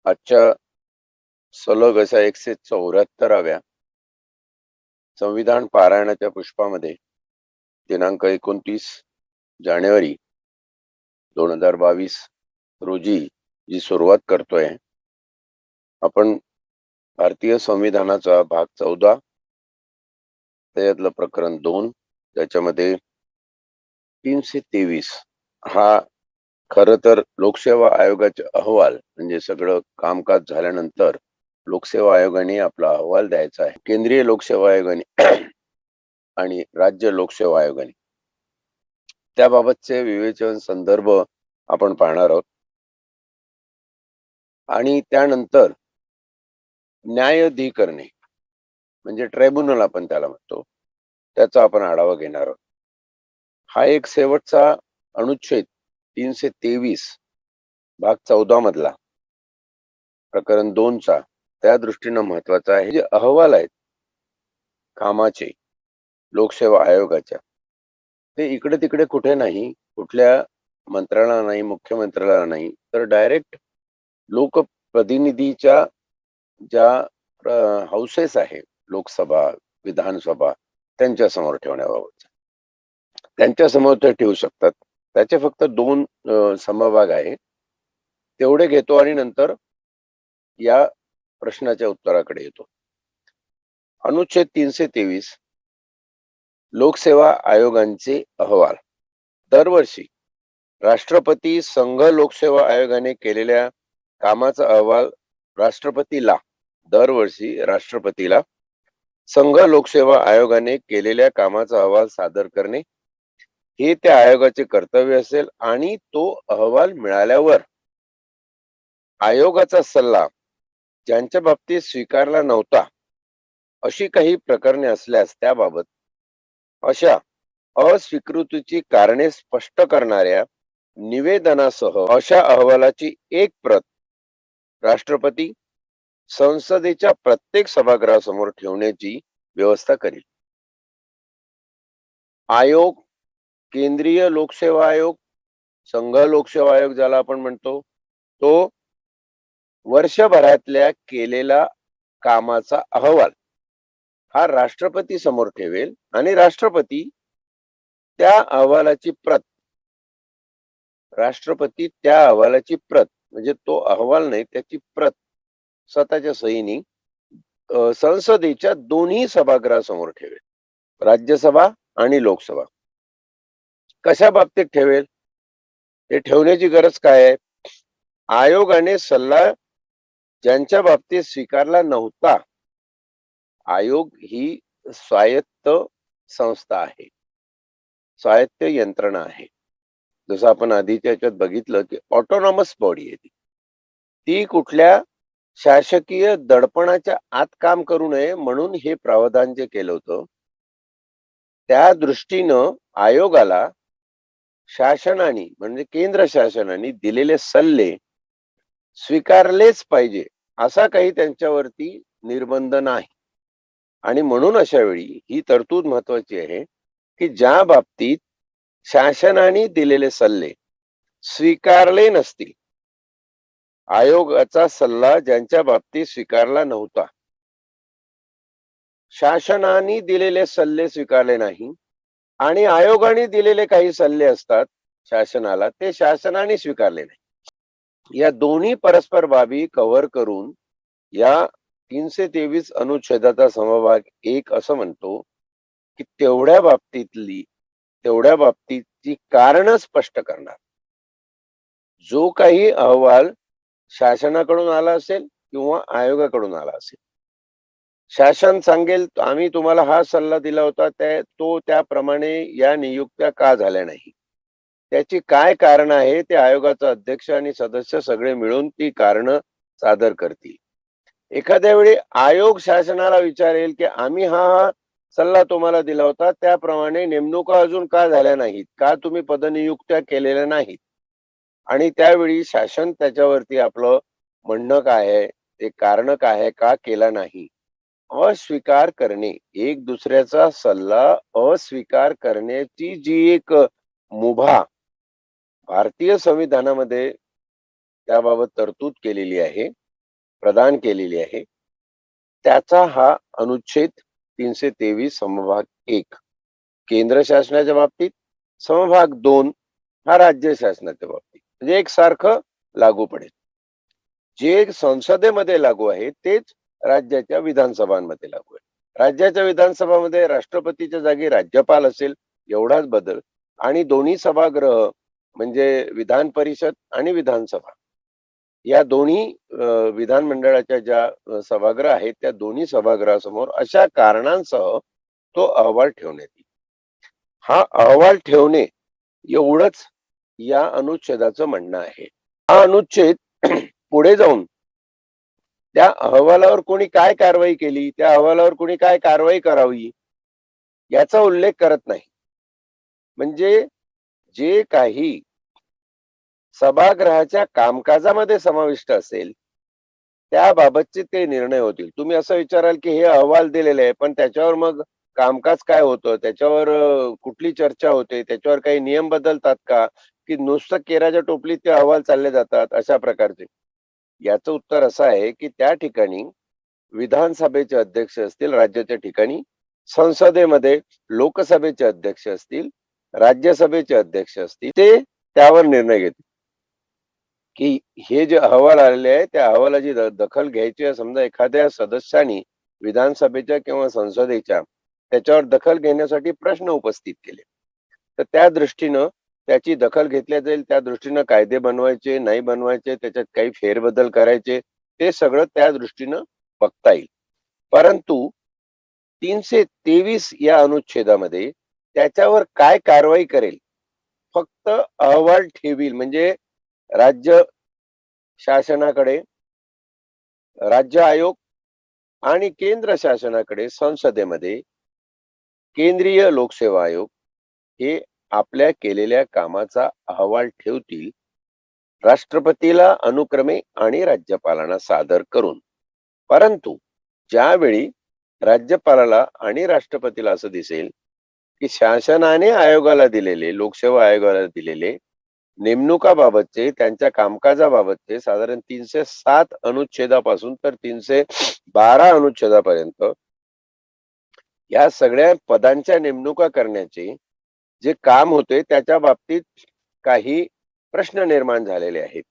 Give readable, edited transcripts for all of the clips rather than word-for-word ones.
आजच्या सलग अशा 174व्या संविधान पारायणाच्या पुष्पामध्ये दिनांक 29 जानेवारी 2022 रोजी जी सुरुवात करतोय आपण भारतीय संविधानाचा भाग 14 त्याच्यातलं प्रकरण 2 त्याच्यामध्ये 323 हा खरं तर लोकसेवा आयोगाचे अहवाल म्हणजे सगळं कामकाज झाल्यानंतर लोकसेवा आयोगाने आपला अहवाल द्यायचा आहे. केंद्रीय लोकसेवा आयोगाने आणि राज्य लोकसेवा आयोगाने त्याबाबतचे विवेचन संदर्भ आपण पाहणार आहोत. आणि त्यानंतर न्यायाधिकरणे म्हणजे ट्रायब्युनल आपण त्याला म्हणतो, त्याचा आपण आढावा घेणार आहोत. हा एक शेवटचा अनुच्छेद 323 भाग 14 मधला प्रकरण 2 चा त्या दृष्टीनं महत्वाचा आहे. जे अहवाल आहेत कामाचे लोकसेवा आयोगाच्या, ते इकडे तिकडे कुठे नाही, कुठल्या मंत्र्याला नाही, मुख्यमंत्र्याला नाही, तर डायरेक्ट लोकप्रतिनिधीच्या ज्या हाऊसेस आहे, लोकसभा, विधानसभा, त्यांच्या समोर ठेवण्याबाबत त्यांच्या समोर ते ठेवू शकतात. त्याचे फक्त 2 समभाग आहे, तेवढे घेतो आणि नंतर या प्रश्नाच्या उत्तराकडे येतो. अनुच्छेद 323 लोकसेवा आयोगांचे अहवाल. दरवर्षी राष्ट्रपती संघ लोकसेवा आयोगाने केलेल्या कामाचा अहवाल राष्ट्रपतीला दरवर्षी राष्ट्रपतीला संघ लोकसेवा आयोगाने केलेल्या कामाचा अहवाल सादर करणे हे त्या आयोगाचे कर्तव्य असेल. आणि तो अहवाल मिळाल्यावर आयोगाचा सल्ला ज्यांच्या बाबतीत स्वीकारला नव्हता अशी काही प्रकरणे असल्यास त्याबाबत अशा अस्वीकृतीची कारणे स्पष्ट करणाऱ्या निवेदनासह अशा अहवालाची एक प्रत राष्ट्रपती संसदेच्या प्रत्येक सभागृहासमोर ठेवण्याची व्यवस्था करेल. आयोग केंद्रीय लोकसेवा आयोग, संघ लोकसेवा आयोग ज्याला आपण म्हणतो, तो वर्षभरातल्या केलेला कामाचा अहवाल हा राष्ट्रपती समोर ठेवेल आणि राष्ट्रपती त्या अहवालाची प्रत म्हणजे तो अहवाल नाही, त्याची प्रत स्वतःच्या सहीने संसदेच्या दोन्ही सभागृहासमोर ठेवेल, राज्यसभा आणि लोकसभा. कशा बाबतीत ठेवेल? हे ठेवण्याची गरज काय आहे? आयोगाने सल्ला ज्यांच्या बाबतीत स्वीकारला नव्हता, आयोग ही स्वायत्त संस्था आहे, स्वायत्त यंत्रणा आहे. जसं आपण आधीच्या याच्यात बघितलं की ऑटोनॉमस बॉडी आहे ती कुठल्या शासकीय दडपणाच्या आत काम करू नये म्हणून हे प्रावधान जे केलं होतं, त्या दृष्टीनं आयोगाला शासनाने म्हणजे केंद्र शासनाने दिलेले सल्ले स्वीकारलेच पाहिजे असा काही त्यांच्यावरती निर्बंध नाही. आणि म्हणून अशा वेळी ही तरतूद महत्वाची आहे की ज्या बाबतीत शासनाने दिलेले सल्ले स्वीकारले नसतील, आयोगाचा सल्ला ज्यांच्या बाबतीत स्वीकारला नव्हता, शासनाने दिलेले सल्ले स्वीकारले नाही आणि आयोगाने दिलेले काही सल्ले असतात शासनाला, ते शासनाने स्वीकारले नाही, या दोन्ही परस्पर बाबी कव्हर करून या 323 अनुच्छेदाचा समभाग 1 असं म्हणतो की तेवढ्या बाबतीची कारण स्पष्ट करणार जो काही अहवाल शासनाकडून आला असेल किंवा आयोगाकडून आला असेल. शासन सांगेल आम्ही तुम्हाला हा सल्ला दिला होता, तो त्याप्रमाणे या नियुक्त्या का झाल्या नाही, त्याची काय कारण आहे ते आयोगाचा अध्यक्ष आणि सदस्य सगळे मिळून ती कारण सादर करतील. एखाद्या वेळी आयोग शासनाला विचारेल की आम्ही हा सल्ला तुम्हाला दिला होता, त्याप्रमाणे नेमणुका अजून का झाल्या नाहीत, का तुम्ही पदनियुक्त्या केलेल्या नाहीत, आणि त्यावेळी शासन त्याच्यावरती आपलं म्हणणं काय आहे, ते कारण काय आहे, का केला नाही, अस्वीकार करणे, एक दुसऱ्याचा सल्ला अस्वीकार करण्याची जी एक मुभा भारतीय संविधानामध्ये त्याबाबत तरतूद केलेली आहे, प्रदान केलेली आहे त्याचा हा अनुच्छेद 323 समभाग 1 केंद्र शासनाच्या बाबतीत, समभाग 2 हा राज्य शासनाच्या बाबतीत म्हणजे एकसारखं लागू पडेल. जे संसदेमध्ये लागू आहे तेच राज्याच्या विधानसभांमध्ये लागू आहे. राज्याच्या विधानसभामध्ये राष्ट्रपतीच्या जागी राज्यपाल असेल एवढाच बदल आणि दोन्ही सभागृह म्हणजे विधान परिषद आणि विधानसभा या दोन्ही विधानमंडळाच्या ज्या सभागृह आहेत त्या दोन्ही सभागृहासमोर अशा कारणांसह तो अहवाल ठेवण्यात येईल. हा अहवाल ठेवणे एवढंच या अनुच्छेदाचं म्हणणं आहे. हा अनुच्छेद पुढे जाऊन त्या अहवालावर कोणी काय कारवाई केली, त्या अहवालावर कोणी काय कारवाई करावी याचा उल्लेख करत नाही. म्हणजे जे काही सभागृहाच्या कामकाजामध्ये समाविष्ट असेल त्याबाबतचे ते निर्णय होतील. तुम्ही असं विचाराल की हे अहवाल दिलेले आहे पण त्याच्यावर मग कामकाज काय होतं, त्याच्यावर कुठली चर्चा होते, त्याच्यावर काही नियम बदलतात का, की नुसतं केराच्या टोपलीत ते अहवाल चालले जातात अशा प्रकारचे. याचं उत्तर असं आहे की त्या ठिकाणी विधानसभेचे अध्यक्ष असतील राज्याच्या ठिकाणी, संसदेमध्ये लोकसभेचे अध्यक्ष असतील, राज्यसभेचे अध्यक्ष असतील, ते त्यावर निर्णय घेतील की हे जे अहवाल आलेले आहे त्या अहवालाची दखल घ्यायची आहे. समजा एखाद्या सदस्याने विधानसभेच्या किंवा संसदेच्या त्याच्यावर दखल घेण्यासाठी प्रश्न उपस्थित केले तर त्या दृष्टीनं त्याची दखल घेतल्या जाईल. त्या दृष्टीनं कायदे बनवायचे नाही बनवायचे, त्याच्यात काही फेरबदल करायचे, ते सगळं त्या दृष्टीनं बघता येईल. परंतु 323 या अनुच्छेदामध्ये त्याच्यावर काय कारवाई करेल, फक्त अहवाल ठेवील. म्हणजे राज्य शासनाकडे राज्य आयोग आणि केंद्र शासनाकडे संसदेमध्ये केंद्रीय लोकसेवा आयोग हे आपल्या केलेल्या कामाचा अहवाल ठेवतील राष्ट्रपतीला अनुक्रमे आणि राज्यपालांना सादर करून. परंतु ज्यावेळी राज्यपालाला आणि राष्ट्रपतीला असं दिसेल की शासनाने आयोगाला दिलेले, लोकसेवा आयोगाला दिलेले नेमणुकाबाबतचे, त्यांच्या कामकाजाबाबतचे साधारण 307 अनुच्छेदापासून तर 312 अनुच्छेदापर्यंत या सगळ्या पदांच्या नेमणुका करण्याचे जे काम होते त्याच्या बाबतीत काही प्रश्न निर्माण झालेले आहेत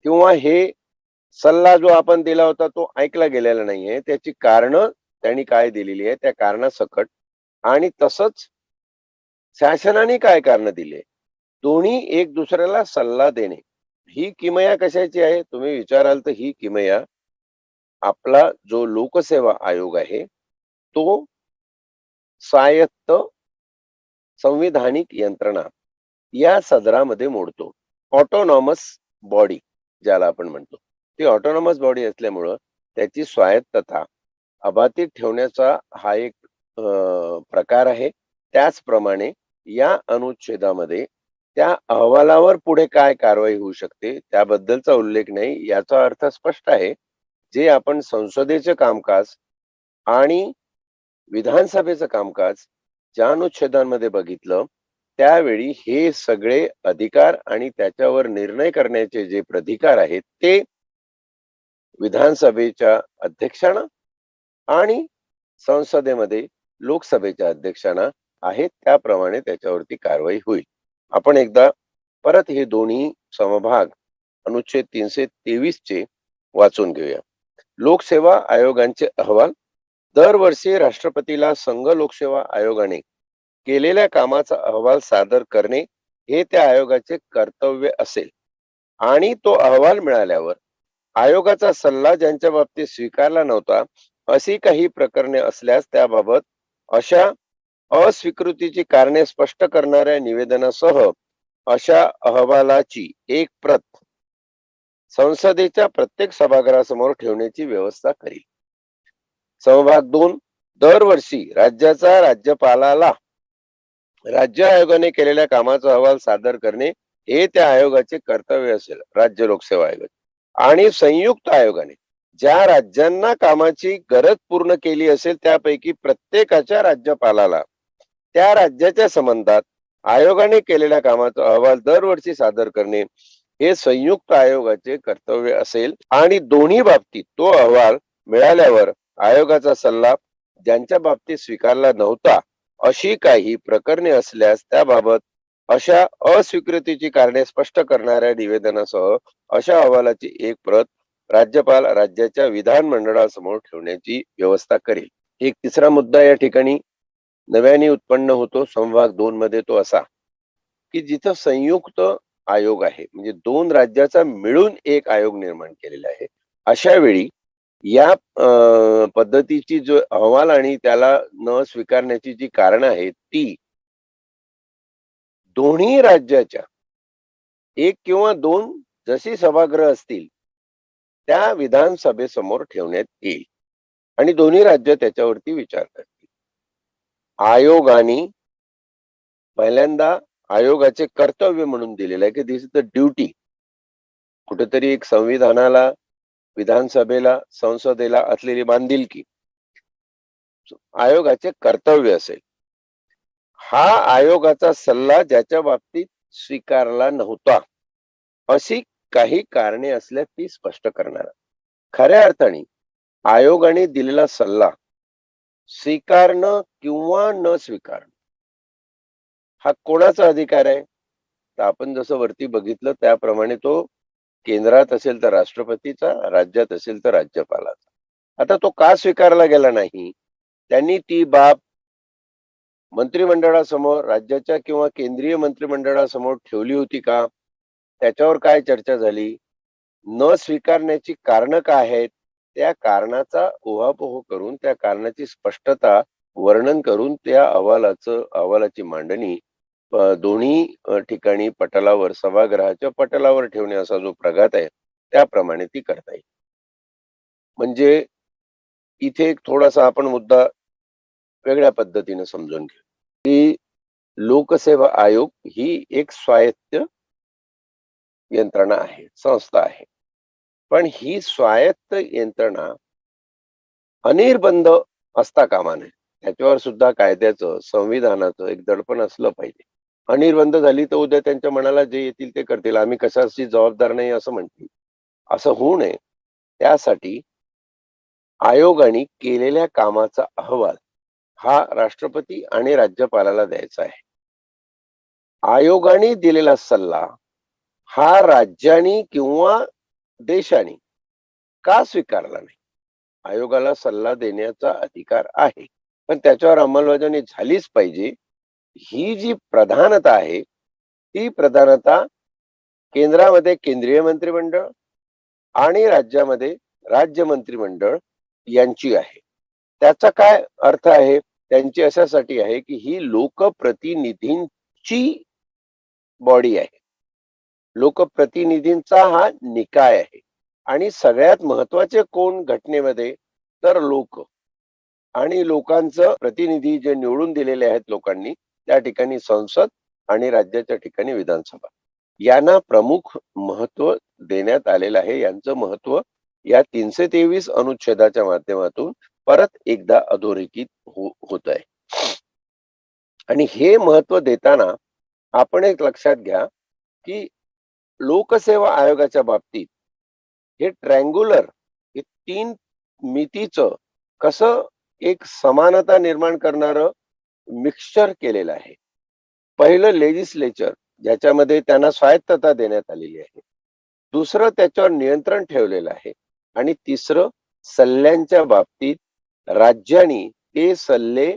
किंवा हे सल्ला जो आपण दिला होता तो ऐकला गेलेला नाहीये, त्याची कारणं त्यांनी काय दिलेली आहे त्या कारणासकट आणि तसंच शासनाने काय कारण दिले, दोन्ही एक दुसऱ्याला सल्ला देणे. ही किमया कशाची आहे तुम्ही विचाराल तर ही किमया आपला जो लोकसेवा आयोग आहे तो स्वायत्त संविधानिक यंत्रणा या सदरामध्ये मोडतो. ऑटोनॉमस बॉडी ज्याला आपण म्हणतो, ती ऑटोनॉमस बॉडी असल्यामुळं त्याची स्वायत्तता अबाधित ठेवण्याचा हा एक प्रकार आहे. त्याचप्रमाणे या अनुच्छेदामध्ये त्या अहवालावर पुढे काय कारवाई होऊ शकते त्याबद्दलचा उल्लेख नाही. याचा अर्थ स्पष्ट आहे, जे आपण संसदेचे कामकाज आणि विधानसभेचं कामकाज ज्या अनुच्छेदांमध्ये बघितलं त्यावेळी हे सगळे अधिकार आणि त्याच्यावर निर्णय करण्याचे जे प्राधिकार आहेत ते विधानसभेच्या अध्यक्षांना आणि संसदेमध्ये लोकसभेच्या अध्यक्षांना आहेत. त्याप्रमाणे त्याच्यावरती कारवाई होईल. आपण एकदा परत हे दोन्ही समभाग अनुच्छेद 323 चे वाचून घेऊया. लोकसेवा आयोगांचे अहवाल दरवर्षी राष्ट्रपतीला संघ लोकसेवा आयोगाने केलेल्या कामाचा अहवाल सादर करणे हे त्या आयोगाचे कर्तव्य असेल आणि तो अहवाल मिळाल्यावर आयोगाचा सल्ला ज्यांच्या बाबतीत स्वीकारला नव्हता अशी काही प्रकरणे असल्यास त्याबाबत अशा अस्वीकृतीची कारणे स्पष्ट करणाऱ्या निवेदनासह अशा अहवालाची एक प्रत संसदेच्या प्रत्येक सभागृहासमोर ठेवण्याची व्यवस्था करील. समभाग 2 दरवर्षी राज्याचा राज्यपालाला राज्य आयोगाने केलेल्या कामाचा अहवाल सादर करणे हे त्या आयोगाचे कर्तव्य असेल, राज्य लोकसेवा आयोग. आणि संयुक्त आयोगाने ज्या राज्यांना कामाची गरज पूर्ण केली असेल त्यापैकी प्रत्येकाच्या राज्यपालाला त्या राज्याच्या संबंधात आयोगाने केलेल्या कामाचा अहवाल दरवर्षी सादर करणे हे संयुक्त आयोगाचे कर्तव्य असेल आणि दोन्ही बाबतीत तो अहवाल मिळाल्यावर आयोगाचा सल्ला ज्यांच्या बाबतीत स्वीकारला नव्हता अशी काही प्रकरणे असल्यास त्याबाबत अशा अस्वीकृतीची कारणे स्पष्ट करणाऱ्या निवेदनासह अशा अहवालाची एक प्रत राज्यपाल राज्याच्या विधानमंडळासमोर ठेवण्याची व्यवस्था करेल. एक तिसरा मुद्दा या ठिकाणी नव्याने उत्पन्न होतो संभाग 2 मध्ये, तो असा की जिथं संयुक्त आयोग आहे म्हणजे दोन राज्याचा मिळून एक आयोग निर्माण केलेला आहे, अशा वेळी या पद्धतीची जो अहवाल आणि त्याला न स्वीकारण्याची जी कारण आहेत ती दोन्ही राज्याच्या एक किंवा दोन जशी सभागृह असतील त्या विधानसभेसमोर ठेवण्यात येईल आणि दोन्ही राज्य त्याच्यावरती विचार करतील. आयोगाने पहिल्यांदा आयोगाचे कर्तव्य म्हणून दिलेलं आहे की दिस इज द ड्युटी. कुठेतरी एक संविधानाला, विधानसभेला, संसदेला असलेली बांधिलकी आयोगाचे कर्तव्य असेल. हा आयोगाचा सल्ला ज्याच्या बाबतीत स्वीकारला नव्हता अशी काही कारणे असल्यास ती स्पष्ट करणार. खऱ्या अर्थाने आयोगाने दिलेला सल्ला स्वीकारणं किंवा न स्वीकारणं हा कोणाचा अधिकार आहे? तर आपण जसं वरती बघितलं त्याप्रमाणे तो केंद्रात असेल तर राष्ट्रपतीचा, राज्यात असेल तर राज्यपालाचा. आता तो का स्वीकारला गेला नाही? त्यांनी ती बाब मंत्रिमंडळासमोर, राज्याच्या किंवा केंद्रीय मंत्रिमंडळासमोर ठेवली होती का? त्याच्यावर काय चर्चा झाली? न स्वीकारण्याची कारण काय आहेत? त्या कारणाचा उहापोह करून, त्या कारणाची स्पष्टता वर्णन करून त्या अहवालाची मांडणी दोन्ही ठिकाणी पटलावर, सभागृहाच्या पटलावर ठेवण्याचा जो प्रघात आहे त्याप्रमाणे ती करता येईल. म्हणजे इथे एक थोडासा आपण मुद्दा वेगळ्या पद्धतीने समजून घेऊ की लोकसेवा आयोग ही एक स्वायत्त यंत्रणा आहे, संस्था आहे. पण ही स्वायत्त यंत्रणा अनिर्बंध असता कामा नये. त्याच्यावर सुद्धा कायद्याचं, संविधानाचं एक दडपण असलं पाहिजे. अनिर्बंध झाली तर उद्या त्यांच्या मनाला जे येतील ते करतील, आम्ही कशाची जबाबदार नाही असं म्हणतील. असं होऊ नये त्यासाठी आयोगाने केलेल्या कामाचा अहवाल हा राष्ट्रपती आणि राज्यपालाला द्यायचा आहे. आयोगाने दिलेला सल्ला हा राज्यांनी किंवा देशाने का स्वीकारला नाही? आयोगाला सल्ला देण्याचा अधिकार आहे, पण त्याच्यावर अंमलबजावणी झालीच पाहिजे. ही जी प्रधानता आहे ती प्रधानता केंद्रामध्ये केंद्रीय मंत्रिमंडळ आणि राज्यामध्ये राज्य मंत्रिमंडळ यांची आहे. त्याचा काय अर्थ आहे? त्यांची अशासाठी आहे की ही लोकप्रतिनिधींची बॉडी आहे. लोकप्रतिनिधींचा हा निकाय आहे आणि सगळ्यात महत्वाचे कोण घटनेमध्ये? तर लोक. आणि लोकांचं प्रतिनिधी जे निवडून दिलेले आहेत लोकांनी, त्या ठिकाणी संसद आणि राज्याच्या ठिकाणी विधानसभा, यांना प्रमुख महत्व देण्यात आलेलं आहे. यांचं महत्व या 323 अनुच्छेदाच्या माध्यमातून परत एकदा अधोरेखित होत आहे. आणि हे महत्व देताना आपण एक लक्षात घ्या की लोकसेवा आयोगाच्या बाबतीत हे ट्रँग्युलर, हे 3 मितीचं कसं एक समानता निर्माण करणारं मिक्सचर केलेलं आहे. पहिलं लेजिस्लेचर, ज्याच्यामध्ये त्यांना स्वायत्तता देण्यात आलेली आहे. दुसरं त्याच्यावर नियंत्रण ठेवलेलं आहे आणि तिसरं सल्ल्यांच्या बाबतीत राज्यांनी ते सल्ले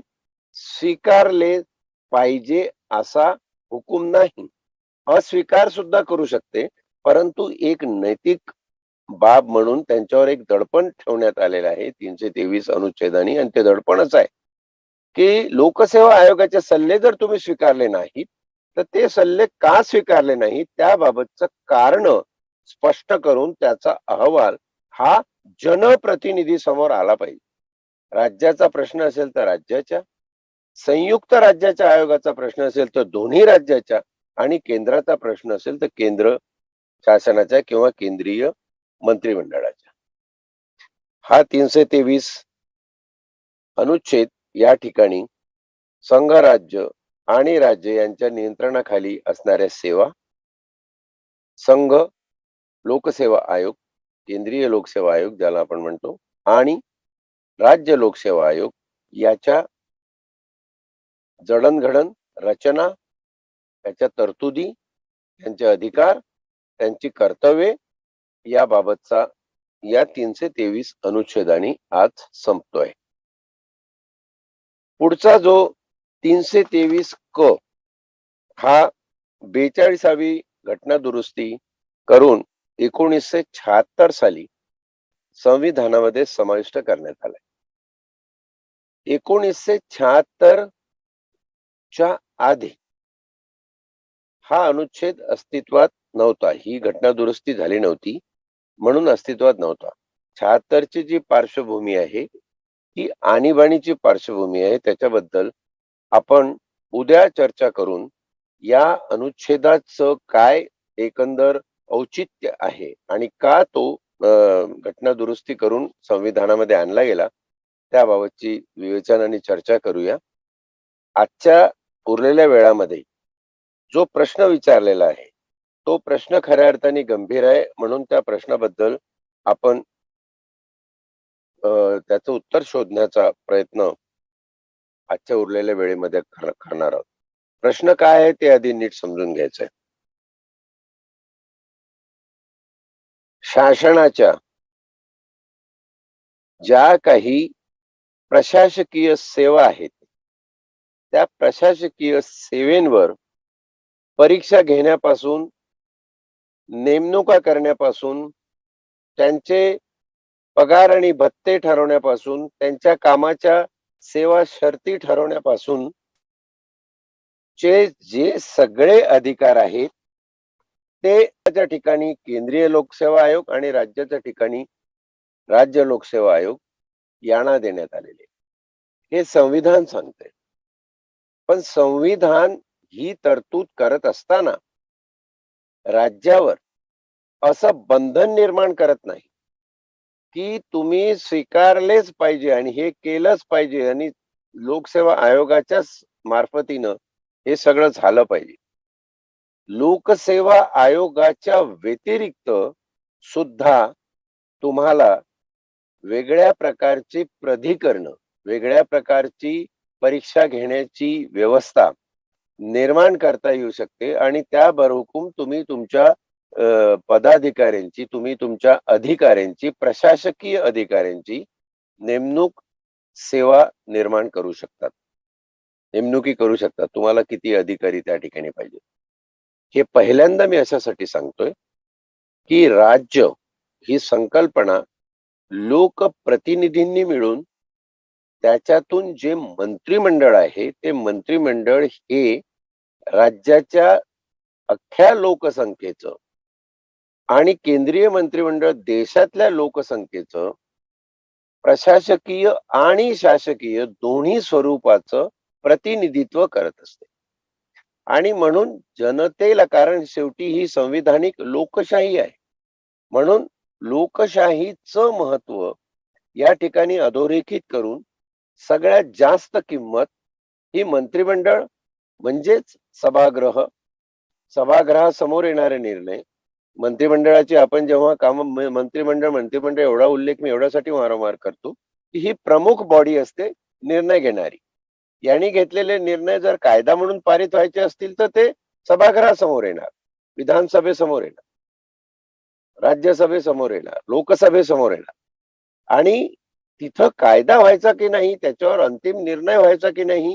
स्वीकारले पाहिजे असा हुकूम नाही. अस्वीकार सुद्धा करू शकते, परंतु एक नैतिक बाब म्हणून त्यांच्यावर एक दडपण ठेवण्यात आलेलं आहे 323 अनुच्छेदाने. आणि ते दडपणच आहे की लोकसेवा आयोगाचे सल्ले जर तुम्ही स्वीकारले नाहीत तर ते सल्ले का स्वीकारले नाहीत त्याबाबतचं कारण स्पष्ट करून त्याचा अहवाल हा जनप्रतिनिधी समोर आला पाहिजे. राज्याचा प्रश्न असेल तर राज्याच्या, संयुक्त राज्याच्या आयोगाचा प्रश्न असेल तर दोन्ही राज्याच्या, आणि केंद्राचा प्रश्न असेल तर केंद्र शासनाच्या किंवा केंद्रीय मंत्रिमंडळाच्या. हा 323 अनुच्छेद या ठिकाणी संघ राज्य आणि राज्य यांच्या नियंत्रणाखाली असणाऱ्या सेवा, संघ लोकसेवा आयोग, केंद्रीय लोकसेवा आयोग ज्याला आपण म्हणतो, आणि राज्य लोकसेवा आयोग याच्या जडणघडण, रचना, त्याच्या तरतुदी, त्यांचे अधिकार, त्यांची कर्तव्ये याबाबतचा या 323 अनुच्छेदांनी आज संपतोय. पुढचा जो 323 क हा 42वी घटना दुरुस्ती करून 1976 साली संविधानामध्ये समाविष्ट करण्यात आलाय. 1976 च्या आधी हा अनुच्छेद अस्तित्वात नव्हता. ही घटना दुरुस्ती झाली नव्हती म्हणून अस्तित्वात नव्हता. 76 ची जी पार्श्वभूमी आहे ही आणीबाणीची पार्श्वभूमी आहे. त्याच्याबद्दल आपण उद्या चर्चा करून या अनुच्छेदाचं काय एकंदर औचित्य आहे आणि का तो घटना दुरुस्ती करून संविधानामध्ये आणला गेला त्याबाबतची विवेचन आणि चर्चा करूया. आजच्या उरलेल्या वेळामध्ये जो प्रश्न विचारलेला आहे तो प्रश्न खऱ्या अर्थाने गंभीर आहे, म्हणून त्या प्रश्नाबद्दल आपण त्याचं उत्तर शोधण्याचा प्रयत्न आजच्या उरलेल्या वेळेमध्ये करणार आहोत. प्रश्न काय आहे ते आधी नीट समजून घ्यायचंय. शासनाच्या ज्या काही प्रशासकीय सेवा आहेत त्या प्रशासकीय सेवेंवर परीक्षा घेण्यापासून, नेमणुका करण्यापासून, त्यांचे पगार आणि भत्ते ठरवण्यापासून, त्यांच्या कामाच्या सेवा शर्ती ठरवण्यापासून जे सगळे अधिकार आहेत ते त्या ठिकाणी केंद्रीय लोकसेवा आयोग आणि राज्याच्या ठिकाणी राज्य लोकसेवा आयोग यांना देण्यात आलेले. हे संविधान सांगते. पण संविधान ही तरतूद करत असताना राज्यावर असं बंधन निर्माण करत नाही की तुम्ही स्वीकारलेच पाहिजे आणि हे केलंच पाहिजे आणि लोकसेवा आयोगाच्याच मार्फतीनं हे सगळं झालं पाहिजे. लोकसेवा आयोगाच्या व्यतिरिक्त सुद्धा तुम्हाला वेगळ्या प्रकारची प्राधिकरण, वेगळ्या प्रकारची परीक्षा घेण्याची व्यवस्था निर्माण करता येऊ शकते आणि त्या बरोबर तुम्ही तुमच्या पदाधिकाऱ्यांची, तुम्ही तुमच्या अधिकाऱ्यांची, प्रशासकीय अधिकाऱ्यांची नेमणूक सेवा निर्माण करू शकतात, नेमणुकी करू शकतात. तुम्हाला किती अधिकारी त्या ठिकाणी पाहिजे हे पहिल्यांदा मी अशासाठी सांगतोय की राज्य ही संकल्पना लोकप्रतिनिधींनी मिळून त्याच्यातून जे मंत्रिमंडळ आहे ते मंत्रिमंडळ हे राज्याच्या अख्ख्या लोकसंख्येचं आणि केंद्रीय मंत्रिमंडळ देशातल्या लोकसंख्येचं प्रशासकीय आणि शासकीय दोन्ही स्वरूपाचं प्रतिनिधित्व करत असते. आणि म्हणून जनतेला, कारण शेवटी ही संविधानिक लोकशाही आहे, म्हणून लोकशाहीचं महत्व या ठिकाणी अधोरेखित करून सगळ्यात जास्त किंमत ही मंत्रिमंडळ म्हणजेच सभागृह, सभागृहासमोर येणारे निर्णय, मंत्रिमंडळाची आपण जेव्हा काम मंत्रिमंडळ एवढा उल्लेख मी एवढ्यासाठी वारंवार करतो की ही प्रमुख बॉडी असते निर्णय घेणारी. यांनी घेतलेले निर्णय जर कायदा म्हणून पारित व्हायचे असतील तर ते सभागृहासमोर येणार, विधानसभेसमोर येणार, राज्यसभेसमोर येणार, लोकसभेसमोर येणार आणि तिथं कायदा व्हायचा की नाही, त्याच्यावर अंतिम निर्णय व्हायचा की नाही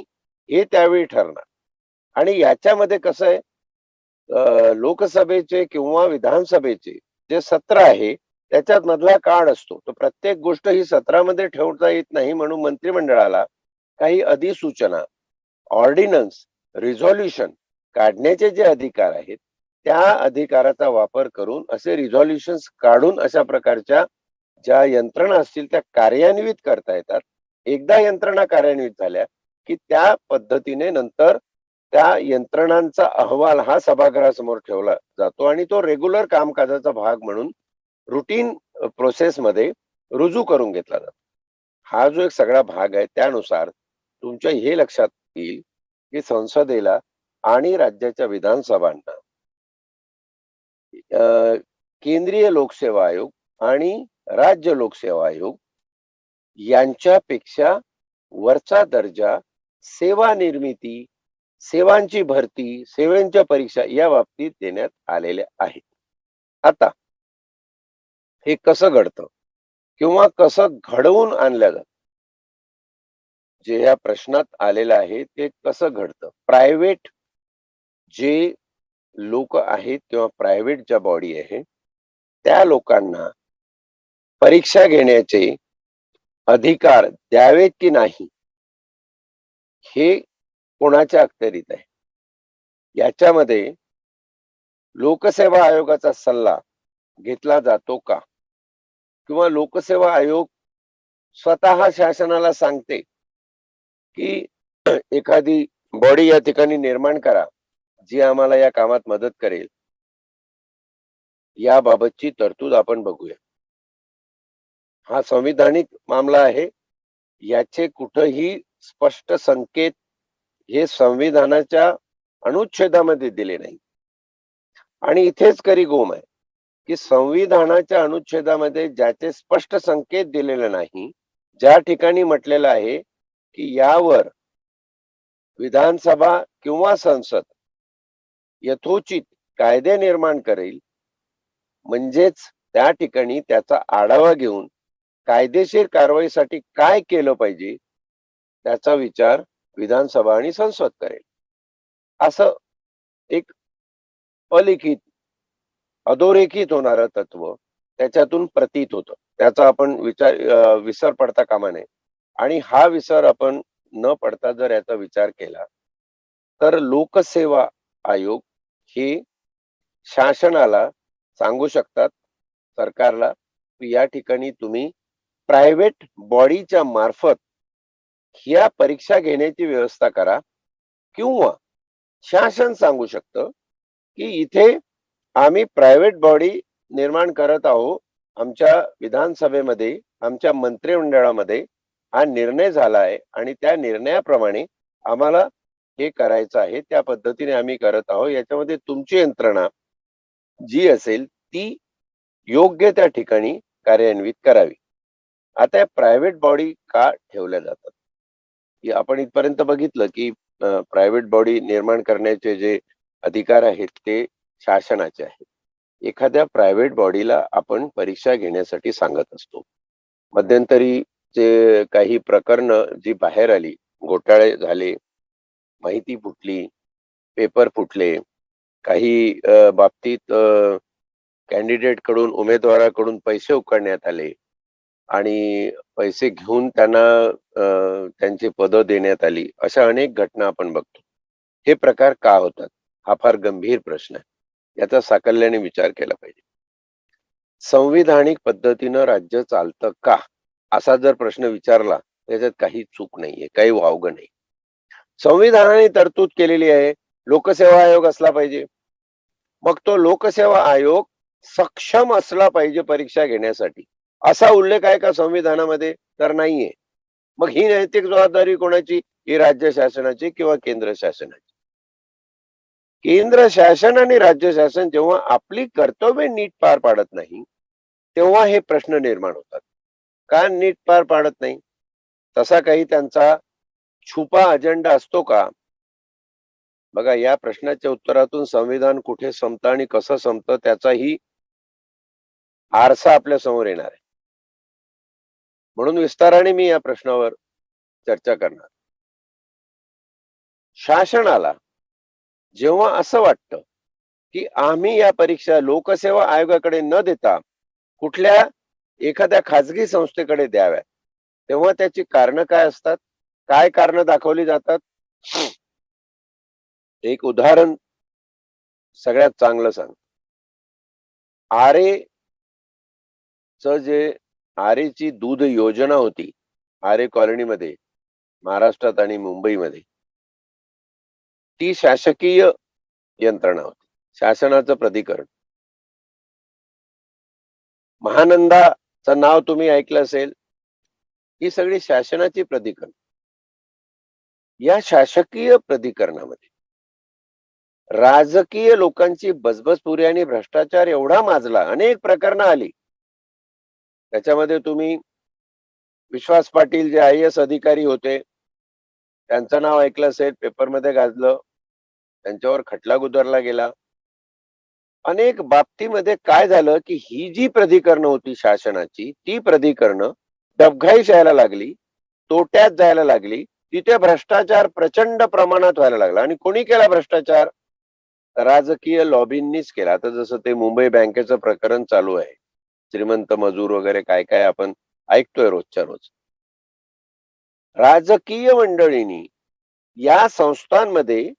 हे त्यावेळी ठरणार. आणि याच्यामध्ये कसं आहे, लोकसभेचे किंवा विधानसभेचे जे सत्र आहे त्याच्यात मधला काळ असतो, तर प्रत्येक गोष्ट ही सत्रामध्ये ठेवता येत नाही, म्हणून मंत्रिमंडळाला काही अधिसूचना, ऑर्डिनन्स, रिझॉल्युशन काढण्याचे जे अधिकार आहेत त्या अधिकाराचा वापर करून असे रिझॉल्युशन्स काढून अशा प्रकारच्या ज्या यंत्रणा असतील त्या कार्यान्वित करता येतात. एकदा यंत्रणा कार्यान्वित झाल्या की त्या पद्धतीने नंतर त्या यंत्रणांचा अहवाल हा सभागृहासमोर ठेवला जातो आणि तो रेग्युलर कामकाजाचा भाग म्हणून रुटीन प्रोसेसमध्ये रुजू करून घेतला जातो. हा जो एक सगळा भाग आहे त्यानुसार तुमच्या हे लक्षात येईल की संसदेला आणि राज्याच्या विधानसभांना केंद्रीय लोकसेवा आयोग आणि राज्य लोकसेवा आयोग यांच्यापेक्षा वरचा दर्जा सेवा निर्मिती, सेवांची भरती, सेवांच्या परीक्षा या बाबतीत देण्यात आलेल्या आहेत. आता हे कसं घडतं किंवा कसं घडवून आणलं जातं, जे या प्रश्नात आलेलं आहे ते कसं घडतं. प्रायव्हेट जे लोक आहेत किंवा प्रायव्हेट ज्या बॉडी आहे त्या लोकांना परीक्षा घेण्याचे अधिकार द्यावेत की नाही हे कोणाच्या अखत्यारीत आहे. याच्यामध्ये लोकसेवा आयोगाचा सल्ला घेतला जातो का, किंवा लोकसेवा आयोग स्वतः शासनाला सांगते की एखादी बॉडी या ठिकाणी निर्माण करा जी आम्हाला या कामात मदत करेल, याबाबतची तरतूद आपण बघूया. हा संविधानिक मामला आहे. याचे कुठेही स्पष्ट संकेत हे संविधानाच्या अनुच्छेदामध्ये दिले नाही. आणि इथेच खरी गोम आहे की संविधानाच्या अनुच्छेदामध्ये ज्याचे स्पष्ट संकेत दिलेले नाही, ज्या ठिकाणी म्हटलेलं आहे की यावर विधानसभा किंवा संसद यथोचित कायदे निर्माण करेल, म्हणजेच त्या ठिकाणी त्याचा आढावा घेऊन कायदेशीर कारवाईसाठी काय केलं पाहिजे त्याचा विचार विधानसभा आणि संसद करेल, असं एक अलिखित अधोरेखित होणारं तत्व त्याच्यातून प्रतीत होतं. त्याचा आपण विसर पडता कामा नये. आणि हा विसर आपण न पडता जर याचा विचार केला तर लोकसेवा आयोग हे शासनाला सांगू शकतात, सरकारला, या ठिकाणी तुम्ही प्रायव्हेट बॉडीच्या मार्फत ह्या परीक्षा घेण्याची व्यवस्था करा, किंवा शासन सांगू शकतं की इथे आम्ही प्रायव्हेट बॉडी निर्माण करत आहोत, आमच्या विधानसभेमध्ये, आमच्या मंत्रिमंडळामध्ये हा निर्णय झाला आहे आणि त्या निर्णयाप्रमाणे आम्हाला हे करायचं आहे, त्या पद्धतीने आम्ही करत आहोत. याच्यामध्ये तुमची यंत्रणा जी असेल ती योग्य त्या ठिकाणी कार्यान्वित करावी. आता या प्रायव्हेट बॉडी का ठेवल्या जातात, आपण इथपर्यंत बघितलं की प्रायव्हेट बॉडी निर्माण करण्याचे जे अधिकार आहेत ते शासनाचे आहेत. एखाद्या प्रायव्हेट बॉडीला आपण परीक्षा घेण्यासाठी सांगत असतो. मध्यंतरी जे काही प्रकरण जी बाहेर आली, घोटाळे झाले, माहिती फुटली, पेपर फुटले, काही बाबतीत कॅन्डिडेट कडून, उमेदवाराकडून पैसे उकळण्यात आले आणि पैसे घेऊन त्यांना त्यांची पदं देण्यात आली, अशा अनेक घटना आपण बघतो. हे प्रकार का होतात हा फार गंभीर प्रश्न आहे. याचा साकल्याने विचार केला पाहिजे. संविधानिक पद्धतीनं राज्य चालतं का, असा जर प्रश्न विचारला त्याच्यात काही चूक नाहीये, काही वावगं नाही. संविधानाने तरतूद केलेली आहे लोकसेवा आयोग असला पाहिजे. मग तो लोकसेवा आयोग सक्षम असला पाहिजे परीक्षा घेण्यासाठी, असा उल्लेख आहे का संविधानामध्ये? तर नाहीये. मग ही नैतिक जबाबदारी कोणाची? ही राज्य शासनाची किंवा केंद्र शासनाची. केंद्र शासन आणि राज्य शासन जेव्हा आपली कर्तव्य नीट पार पाडत नाही तेव्हा हे प्रश्न निर्माण होतात. का नीट पार पाडत नाही? तसा काही त्यांचा छुपा अजेंडा असतो का? बघा, या प्रश्नाच्या उत्तरातून संविधान कुठे संपतं आणि कसं संपतं त्याचाही आरसा आपल्या समोर येणार आहे. म्हणून विस्ताराने मी या प्रश्नावर चर्चा करणार. शासनाला जेव्हा असं वाटतं की आम्ही या परीक्षा लोकसेवा आयोगाकडे न देता कुठल्या एखाद्या खाजगी संस्थेकडे द्याव्या, तेव्हा त्याची कारण काय असतात, काय कारण दाखवली जातात? एक उदाहरण सगळ्यात चांगलं सांग. जे आरेची दूध योजना होती आरे कॉलनीमध्ये, महाराष्ट्रात आणि मुंबईमध्ये, ती शासकीय यंत्रणा होती, शासनाचं प्राधिकरण. महानंदाचं नाव तुम्ही ऐकलं असेल, ही सगळी शासनाची प्राधिकरण. या शासकीय प्राधिकरणामध्ये राजकीय लोकांची बजबजपुरी आणि भ्रष्टाचार एवढा माजला, अनेक प्रकरणं आली. त्याच्यामध्ये तुम्ही विश्वास पाटील जे IAS अधिकारी होते, त्यांचं नाव ऐकलं असेल, पेपरमध्ये गाजलं. त्यांच्यावर खटला गुदरला गेला. अनेक बाबतीमध्ये काय झालं, की ही जी प्राधिकरणं होती शासनाची, ती प्राधिकरणं डबघाईस यायला लागली, तोट्यात जायला लागली. तिथे भ्रष्टाचार प्रचंड प्रमाणात व्हायला लागला. आणि कोणी केला भ्रष्टाचार? राजकीय लॉबींनीच केला. आता जसं ते मुंबई बँकेचं प्रकरण चालू आहे. श्रीमंत मजूर वगैरे काय काय आपण ऐकतोय रोजच्या रोज. राजकीय मंडळींनी या संस्थांमध्ये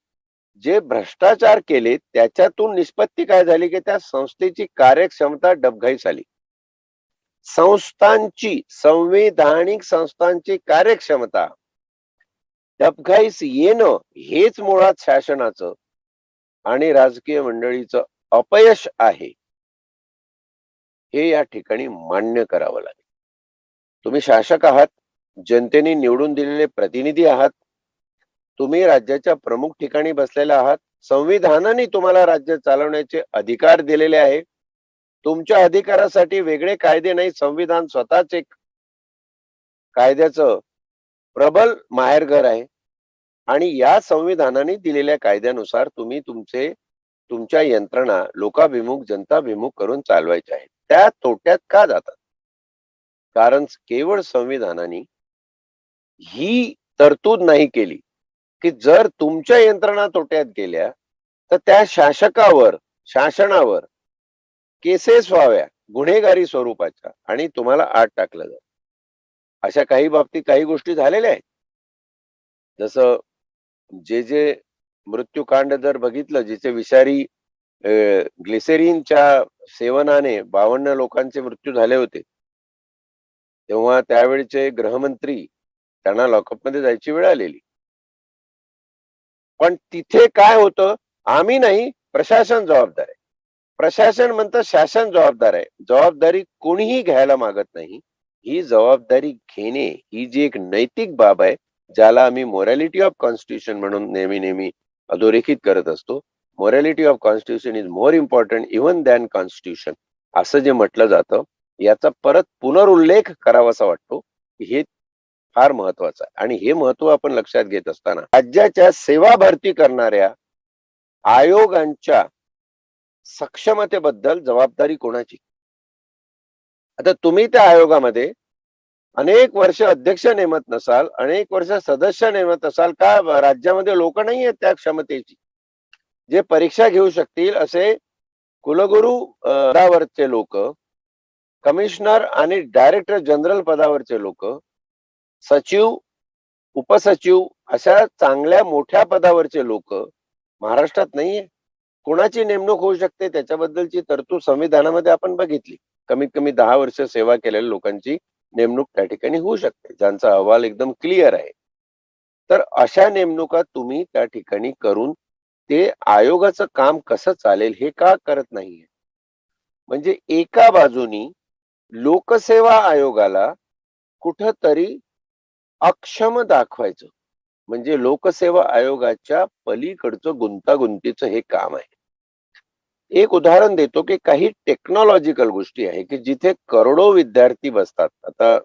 जे भ्रष्टाचार केले, त्याच्यातून निष्पत्ती काय झाली, की त्या संस्थेची कार्यक्षमता डबघाईस आली. संस्थांची, संविधानिक संस्थांची कार्यक्षमता डबघाईस येणं हेच मुळात शासनाचं आणि राजकीय मंडळीचं अपयश आहे, हे या ठिकाणी मान्य करावं लागेल. तुम्ही शासक आहात, जनतेने निवडून दिलेले प्रतिनिधी आहात, तुम्ही राज्याच्या प्रमुख ठिकाणी बसलेले आहात. संविधानाने तुम्हाला राज्य चालवण्याचे अधिकार दिलेले आहे. तुमच्या अधिकारासाठी वेगळे कायदे नाही, संविधान स्वतःच एक कायद्याचं प्रबल माहेरघर आहे. आणि या संविधानाने दिलेल्या कायद्यानुसार तुम्ही तुमच्या यंत्रणा लोकाभिमुख, जनताभिमुख करून चालवायच्या आहेत. त्या तोट्यात का जातात? कारण केवळ संविधानाने ही तरतूद नाही केली, की जर तुमच्या यंत्रणा तोट्यात गेल्या तर त्या शासनावर केसेस व्हाव्या गुन्हेगारी स्वरूपाच्या आणि तुम्हाला आत टाकलं जात. अशा काही बाबतीत काही गोष्टी झालेल्या आहेत. जसं जे मृत्यूकांड जर बघितलं, जिचे विषारी ग्लिसरीनच्या सेवनाने 52 लोकांचे मृत्यू झाले होते, तेव्हा त्यावेळचे गृहमंत्री त्यांना लॉकअपमध्ये जायची वेळ आलेली. पण तिथे काय होतं, आम्ही नाही, प्रशासन जबाबदार आहे. प्रशासन म्हणतं शासन जबाबदार आहे. जबाबदारी कोणीही घ्यायला मागत नाही. ही जबाबदारी घेणे ही जी एक नैतिक बाब आहे, ज्याला आम्ही मोरॅलिटी ऑफ कॉन्स्टिट्यूशन म्हणून नेहमी अधोरेखित करत असतो. Morality of constitution is more important even than constitution, असं जे म्हटलं जातं, याचा परत पुनरुल्लेख करावासा वाटतो. हे फार महत्वाचं आहे. आणि हे महत्व आपण लक्षात घेत असताना राज्याच्या सेवा भरती करणाऱ्या आयोगांच्या सक्षमतेबद्दल जबाबदारी कोणाची? आता तुम्ही त्या आयोगामध्ये अनेक वर्ष अध्यक्ष नेमत नसाल, अनेक वर्ष सदस्य नेमत असाल का? राज्यामध्ये लोक नाही आहेत त्या क्षमतेची, जे परीक्षा घेऊ शकतील असे कुलगुरू पदावरचे लोक, कमिशनर आणि डायरेक्टर जनरल पदावरचे लोक, सचिव, उपसचिव अशा चांगल्या मोठ्या पदावरचे लोक महाराष्ट्रात नाहीये. कोणाची नेमणूक होऊ शकते त्याच्याबद्दलची तरतूद संविधानामध्ये आपण बघितली. कमीत कमी 10 वर्ष सेवा केलेल्या लोकांची नेमणूक त्या ठिकाणी होऊ शकते, ज्यांचा अहवाल एकदम क्लिअर आहे. तर अशा नेमणुका तुम्ही त्या ठिकाणी करून ते आयोगाचं काम कसं चालेल हे का करत नाहीये? म्हणजे एका बाजूनी लोकसेवा आयोगाला कुठंतरी अक्षम दाखवायचं, म्हणजे लोकसेवा आयोगाच्या पलीकडचं गुंतागुंतीचं हे काम आहे. एक उदाहरण देतो की काही टेक्नॉलॉजिकल गोष्टी आहे की जिथे करोडो विद्यार्थी बसतात. आता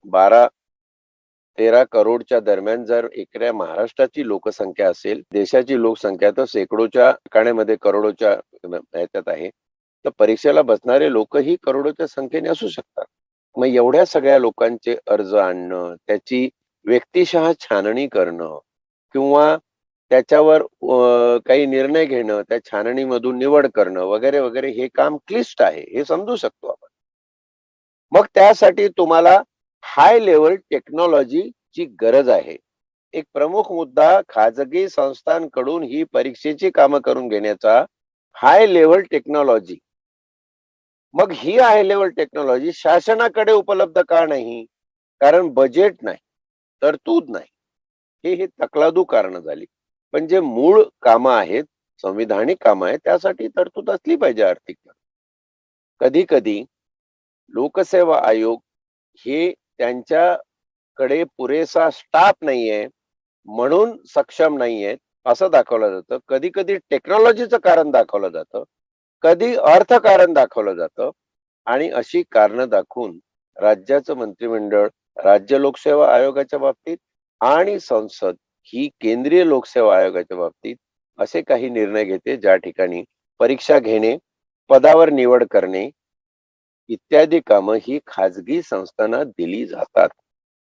12-13 करोडच्या दरम्यान जर एकऱ्या महाराष्ट्राची लोकसंख्या असेल, देशाची लोकसंख्या तर शेकडोच्या ठिकाणामध्ये करोडोच्या ह्याच्यात आहे, तर परीक्षेला बसणारे लोकही करोडोच्या संख्येने असू शकतात. मग एवढ्या सगळ्या लोकांचे अर्ज आणणं, त्याची व्यक्तिशः छाननी करणं किंवा त्याच्यावर काही निर्णय घेणं, त्या छाननीमधून निवड करणं वगैरे वगैरे हे काम क्लिष्ट आहे, हे समजू शकतो आपण. मग त्यासाठी तुम्हाला हाय लेवल टेक्नॉलॉजीची गरज आहे. एक प्रमुख मुद्दा खाजगी संस्थांकडून ही परीक्षेची कामं करून घेण्याचा हाय लेवल टेक्नॉलॉजी. मग ही हाय लेवल टेक्नॉलॉजी शासनाकडे उपलब्ध का नाही? कारण बजेट नाही, तरतूद नाही. हे तकलादू कारण झाली. पण जे मूळ कामं आहेत, संविधानिक कामं आहेत, त्यासाठी तरतूद असली पाहिजे आर्थिक. कधी कधी लोकसेवा आयोग हे त्यांच्याकडे पुरेसा स्टाफ नाहीये म्हणून सक्षम नाहीयेत, असं दाखवलं जातं, कधी कधी टेक्नॉलॉजीचं कारण दाखवलं जातं, कधी अर्थकारण दाखवलं जातं, आणि अशी कारणं दाखवून राज्याचं मंत्रिमंडळ राज्य लोकसेवा आयोगाच्या बाबतीत आणि संसद ही केंद्रीय लोकसेवा आयोगाच्या बाबतीत असे काही निर्णय घेते, ज्या ठिकाणी परीक्षा घेणे, पदावर निवड करणे इत्यादी कामं ही खाजगी संस्थांना दिली जातात.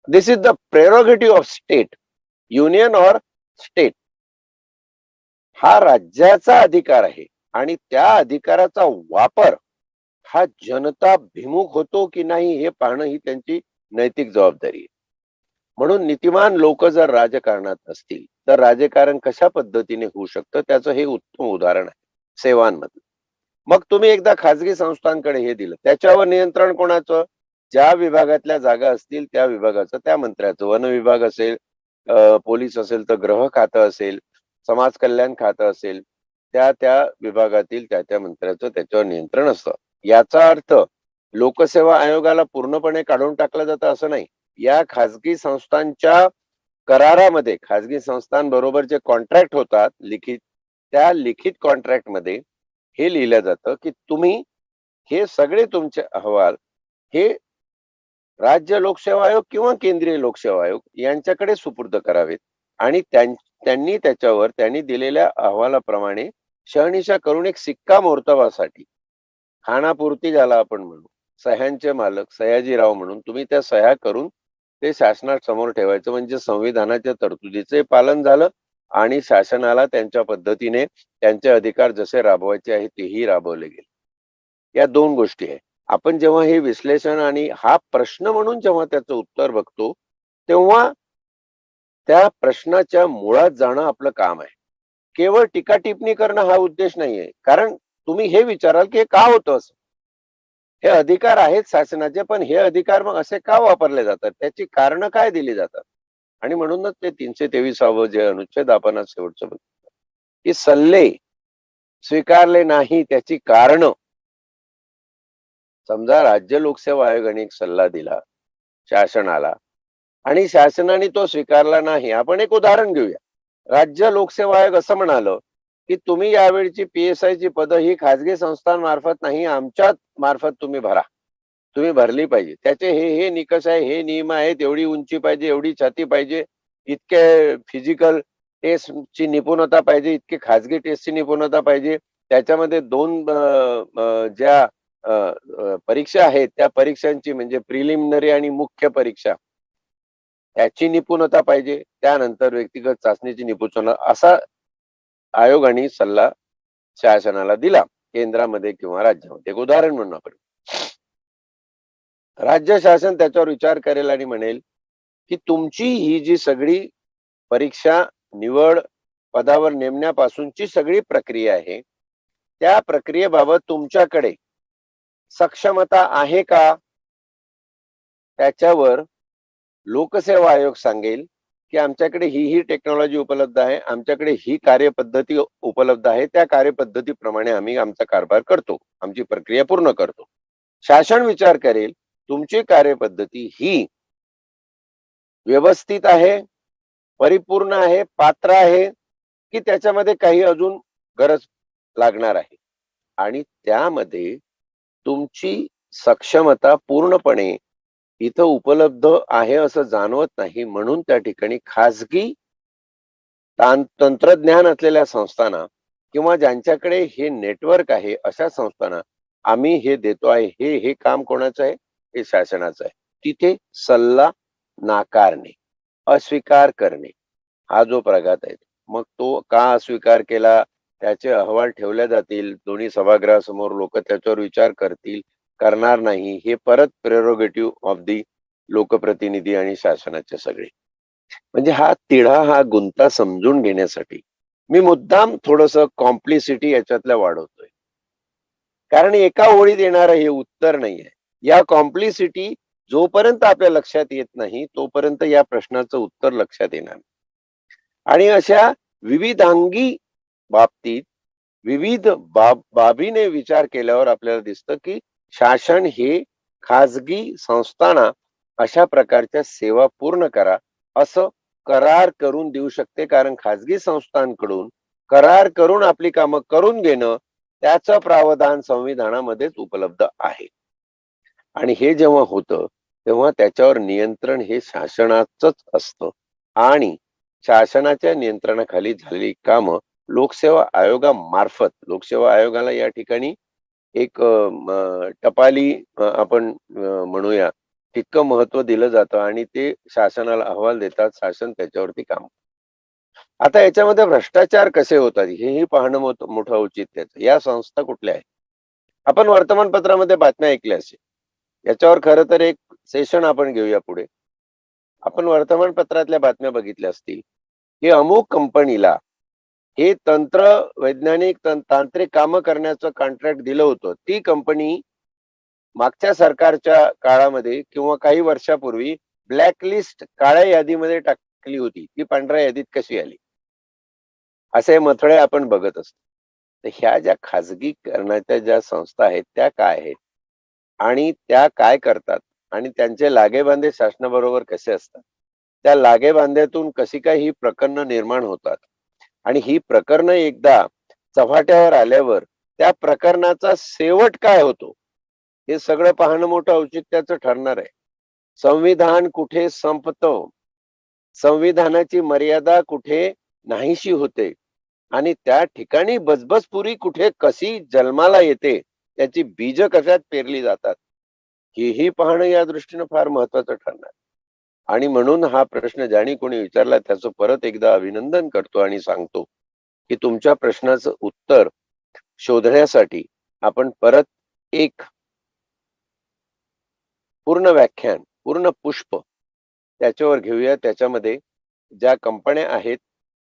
This is the prerogative of state, union और स्टेट. हा राज्याचा अधिकार आहे आणि त्या अधिकाराचा वापर हा जनता भिमुख होतो की नाही हे पाहणं ही त्यांची नैतिक जबाबदारी आहे. म्हणून नीतिमान लोक जर राजकारणात असतील तर राजकारण कशा पद्धतीने होऊ शकतं त्याचं हे उत्तम उदाहरण आहे सेवांमधलं. मग तुम्ही एकदा खाजगी संस्थांकडे हे दिलं, त्याच्यावर नियंत्रण कोणाचं? ज्या विभागातल्या जागा असतील त्या विभागाचं, त्या मंत्र्याचं. वन विभाग असेल, पोलीस असेल तर गृह खातं असेल, समाज कल्याण खातं असेल, त्या त्या विभागातील त्या त्या मंत्र्याचं त्याच्यावर नियंत्रण असतं. याचा अर्थ लोकसेवा आयोगाला पूर्णपणे काढून टाकलं जातं असं नाही. या खाजगी संस्थांच्या करारामध्ये, खाजगी संस्थांबरोबर जे कॉन्ट्रॅक्ट होतात लिखित, त्या लिखित कॉन्ट्रॅक्ट मध्ये हे लिहिलं जातं की तुम्ही हे सगळे तुमचे अहवाल हे राज्य लोकसेवा आयोग किंवा केंद्रीय लोकसेवा आयोग यांच्याकडे सुपूर्द करावेत आणि त्यांनी त्याच्यावर त्यांनी दिलेल्या अहवालाप्रमाणे शहानिशा करून एक शिक्कामोर्तबासाठी खानापुरती ज्याला आपण म्हणू, सह्यांचे मालक सयाजीराव म्हणून तुम्ही त्या सह्या करून ते शासनासमोर ठेवायचं, म्हणजे संविधानाच्या तरतुदीचे पालन झालं आणि शासनाला त्यांच्या पद्धतीने त्यांचे अधिकार जसे राबवायचे आहे तेही राबवले गेले. या दोन गोष्टी आहे. आपण जेव्हा हे विश्लेषण आणि हा प्रश्न म्हणून जेव्हा त्याचं उत्तर बघतो तेव्हा त्या प्रश्नाच्या मुळात जाणं आपलं काम आहे. केवळ टीका टिप्पणी करणं हा उद्देश नाहीये. कारण तुम्ही हे विचाराल की हे का होतं असं? हे अधिकार आहेत शासनाचे, पण हे अधिकार मग असे का वापरले जातात? त्याची कारणं काय दिली जातात? आणि म्हणूनच ते 323 जे अनुच्छेद आपण आज शेवटचं बघितलं, की सल्ले स्वीकारले नाही त्याची कारणं. समजा राज्य लोकसेवा आयोगाने एक सल्ला दिला शासनाला आणि शासनाने तो स्वीकारला नाही. आपण एक उदाहरण घेऊया. राज्य लोकसेवा आयोग असं म्हणालं की तुम्ही यावेळची PSI ची पदं ही खाजगी संस्थांमार्फत नाही, आमच्या मार्फत तुम्ही भरा, तुम्ही भरली पाहिजे. त्याचे हे हे निकष आहे, हे नियम आहेत, एवढी उंची पाहिजे, एवढी छाती पाहिजे, इतके फिजिकल टेस्टची निपुणता पाहिजे, इतके खाजगी टेस्टची निपुणता पाहिजे. त्याच्यामध्ये दोन ज्या परीक्षा आहेत त्या परीक्षांची म्हणजे प्रिलिमिनरी आणि मुख्य परीक्षा याची निपुणता पाहिजे, त्यानंतर व्यक्तिगत चाचणीची निपुणता, असा आयोगाने सल्ला शासनाला दिला केंद्रामध्ये किंवा राज्यामध्ये. एक उदाहरण म्हणून आपण राज्य शासन त्याच्यावर विचार करेल आणि म्हणेल की तुमची ही जी सगळी परीक्षा निवड पदावर नेमण्यापासूनची सगळी प्रक्रिया आहे त्या प्रक्रियेबाबत तुमच्याकडे सक्षमता आहे का? त्याच्यावर लोकसेवा आयोग सांगेल की आमच्याकडे ही टेक्नॉलॉजी उपलब्ध आहे, आमच्याकडे ही कार्यपद्धती उपलब्ध आहे, त्या कार्यपद्धतीप्रमाणे आम्ही आमचा कारभार करतो, आमची प्रक्रिया पूर्ण करतो. शासन विचार करेल तुमची कार्यपद्धती ही व्यवस्थित आहे, परिपूर्ण आहे, पात्र आहे की त्याच्यामध्ये काही अजून गरज लागणार आहे, आणि त्यामध्ये तुमची सक्षमता पूर्णपणे इथं उपलब्ध आहे असं जाणवत नाही, म्हणून त्या ठिकाणी खाजगी तंत्रज्ञान असलेल्या संस्थांना किंवा ज्यांच्याकडे हे नेटवर्क आहे अशा संस्थांना आम्ही हे देतो आहे. हे काम कोणाचं आहे? हे शासनाचं आहे. तिथे सल्ला नाकारणे, अस्वीकार करणे हा जो प्रघात आहे, मग तो का अस्वीकार केला, त्याचे अहवाल ठेवले जातील, दोन्ही सभागृहासमोर लोक त्याच्यावर विचार करतील, करणार नाही, हे परत प्रेरोगेटिव्ह ऑफ दी लोकप्रतिनिधी आणि शासनाचे सगळे. म्हणजे हा तिढा, हा गुंता समजून घेण्यासाठी मी मुद्दाम थोडस कॉम्प्लिसिटी याच्यातल्या वाढवतोय, कारण एका ओळीत येणारं हे उत्तर नाहीये. या कॉम्प्लिसिटी जोपर्यंत आपल्या लक्षात येत नाही तोपर्यंत या प्रश्नाचं उत्तर लक्षात येणार. आणि अशा विविधांगी बाबतीत विविध बाबीने विचार केल्यावर आपल्याला दिसतं की शासन हे खाजगी संस्थांना अशा प्रकारच्या सेवा पूर्ण करा असं करार करून देऊ शकते, कारण खाजगी संस्थांकडून करार करून आपली कामं करून घेणं त्याचं प्रावधान संविधानामध्येच उपलब्ध आहे. आणि हे जेव्हा होतं तेव्हा त्याच्यावर नियंत्रण हे शासनाचंच असतं आणि शासनाच्या नियंत्रणाखाली झालेली कामं लोकसेवा आयोगामार्फत, लोकसेवा आयोगाला या ठिकाणी एक टपाली आपण म्हणूया तितकं महत्व दिलं जातं आणि ते शासनाला अहवाल देतात, शासन त्याच्यावरती काम. आता याच्यामध्ये भ्रष्टाचार कसे होतात हेही पाहणं मोठं औचित्याचं. या संस्था कुठल्या आहेत? आपण वर्तमानपत्रामध्ये बातम्या ऐकल्या असेल. याच्यावर खरं तर एक सेशन आपण घेऊया पुढे. आपण वर्तमानपत्रातल्या बातम्या बघितल्या असतील की अमुक कंपनीला हे वैज्ञानिक तांत्रिक कामं करण्याचं कॉन्ट्रॅक्ट दिलं होतं. ती कंपनी मागच्या सरकारच्या काळामध्ये किंवा काही वर्षापूर्वी ब्लॅकलिस्ट काळ्या यादीमध्ये टाकली होती. ती पांढऱ्या यादीत कशी आली? असे मथळे आपण बघत असतो. तर ह्या ज्या खाजगीकरणाच्या ज्या संस्था आहेत त्या काय आहेत आणि त्या काय करतात आणि त्यांचे लागेबांधे शासनाबरोबर कसे असतात, त्या लागेबांध्यातून कशी काय ही प्रकरणं निर्माण होतात आणि ही प्रकरणं एकदा चव्हाट्यावर आल्यावर त्या प्रकरणाचा शेवट काय होतो हे सगळं पाहणं मोठं औचित्याचं ठरणार आहे. संविधान कुठे संपतं, संविधानाची मर्यादा कुठे नाहीशी होते आणि त्या ठिकाणी बजबजपुरी कुठे कशी जन्माला येते, त्याची बीज कशात पेरली जातात, हेही पाहणं या दृष्टीनं फार महत्वाचं ठरणार. आणि म्हणून हा प्रश्न ज्याने कोणी विचारला त्याचं परत एकदा अभिनंदन करतो आणि सांगतो की तुमच्या प्रश्नाचं उत्तर शोधण्यासाठी आपण परत एक पूर्ण व्याख्यान, पूर्ण पुष्प त्याच्यावर घेऊया. त्याच्यामध्ये ज्या कंपन्या आहेत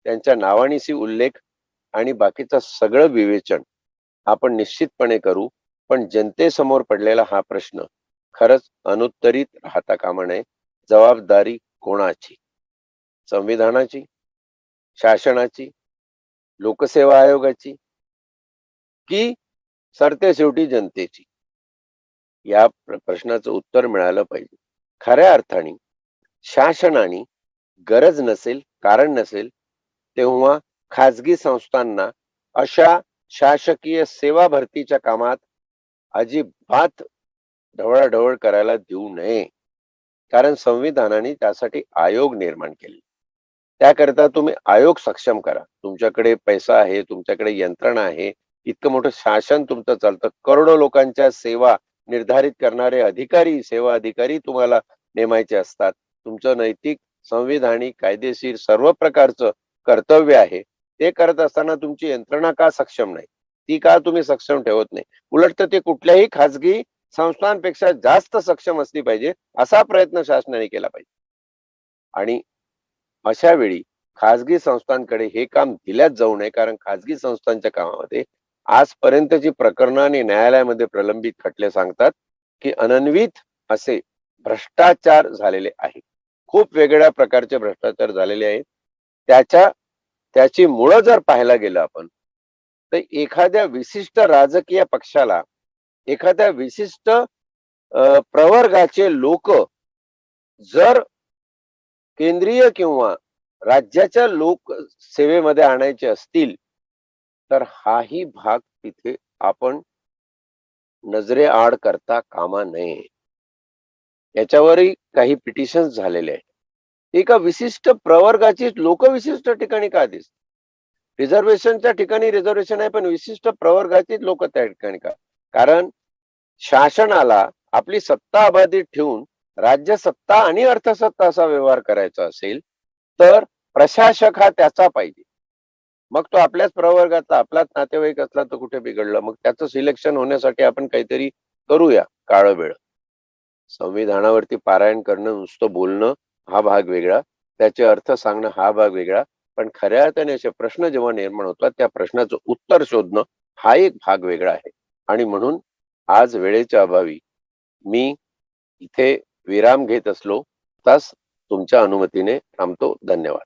त्यांच्या नावानिशी उल्लेख आणि बाकीचं सगळं विवेचन आपण निश्चितपणे करू. पण जनतेसमोर पडलेला हा प्रश्न खरंच अनुत्तरित राहता कामा नये. जबाबदारी कोणाची? संविधानाची, शासनाची, लोकसेवा आयोगाची की सरतेशेवटी जनतेची? या प्रश्नाचं उत्तर मिळालं पाहिजे. खऱ्या अर्थाने शासनाने गरज नसेल, कारण नसेल तेव्हा खाजगी संस्थांना अशा शासकीय सेवा भरतीच्या कामात अजिबात ढवळाढवळ करायला देऊ नये. कारण संविधानाने त्यासाठी आयोग निर्माण केले. त्याकरता तुम्ही आयोग सक्षम करा. तुमच्याकडे पैसा आहे, तुमच्याकडे यंत्रणा आहे, इतकं मोठं शासन तुमचं चालतं. करोडो लोकांच्या सेवा निर्धारित करणारे अधिकारी, सेवा अधिकारी तुम्हाला नेमायचे असतात. तुमचं नैतिक, संविधानिक, कायदेशीर सर्व प्रकारचं कर्तव्य आहे. ते करत असताना तुमची यंत्रणा का सक्षम नाही? ती का तुम्ही सक्षम ठेवत नाही? उलट तर ते कुठल्याही खाजगी संस्थांपेक्षा जास्त सक्षम असली पाहिजे असा प्रयत्न शासनाने केला पाहिजे. आणि अशा वेळी खाजगी संस्थांकडे हे काम दिल्याच जाऊ नये, कारण खाजगी संस्थांच्या कामामध्ये आजपर्यंतची प्रकरणं आणि न्यायालयामध्ये प्रलंबित खटले सांगतात की अनन्वित असे भ्रष्टाचार झालेले आहे. खूप वेगवेगळ्या प्रकारचे भ्रष्टाचार झालेले आहेत. त्याची मुळं जर पाहायला गेलं आपण तर एखाद्या विशिष्ट राजकीय पक्षाला, एखाद्या विशिष्ट प्रवर्गाचे लोक जर केंद्रीय किंवा राज्याच्या लोकसेवेमध्ये आणायचे असतील तर हाही भाग तिथे आपण नजरेआड करता कामा नये. याच्यावरही काही पिटिशन झालेले आहेत. एका विशिष्ट प्रवर्गाची लोक विशिष्ट ठिकाणी का दिसत? रिझर्वेशनच्या ठिकाणी रिझर्वेशन आहे, पण विशिष्ट प्रवर्गाची लोक त्या ठिकाणी का? कारण शासनाला आपली सत्ता अबाधित ठेवून राज्य सत्ता आणि अर्थसत्ता असा व्यवहार करायचा असेल तर प्रशासक हा त्याचा पाहिजे. मग तो आपल्याच प्रवर्गाचा, आपलाच नातेवाईक असला तर कुठे बिघडलं? मग त्याचं सिलेक्शन होण्यासाठी आपण काहीतरी करूया काळं वेळ. संविधानावरती पारायण करणं, नुसतं बोलणं हा भाग वेगळा, त्याचे अर्थ सांगणं हा भाग वेगळा, पण खऱ्या अर्थाने असे प्रश्न जेव्हा निर्माण होतात त्या प्रश्नाचं उत्तर शोधणं हा एक भाग वेगळा आहे. आणि म्हणून आज वेळेच्या अभावी मी इथे विराम घेत असलो तास तुमच्या अनुमतीने थांबतो. धन्यवाद.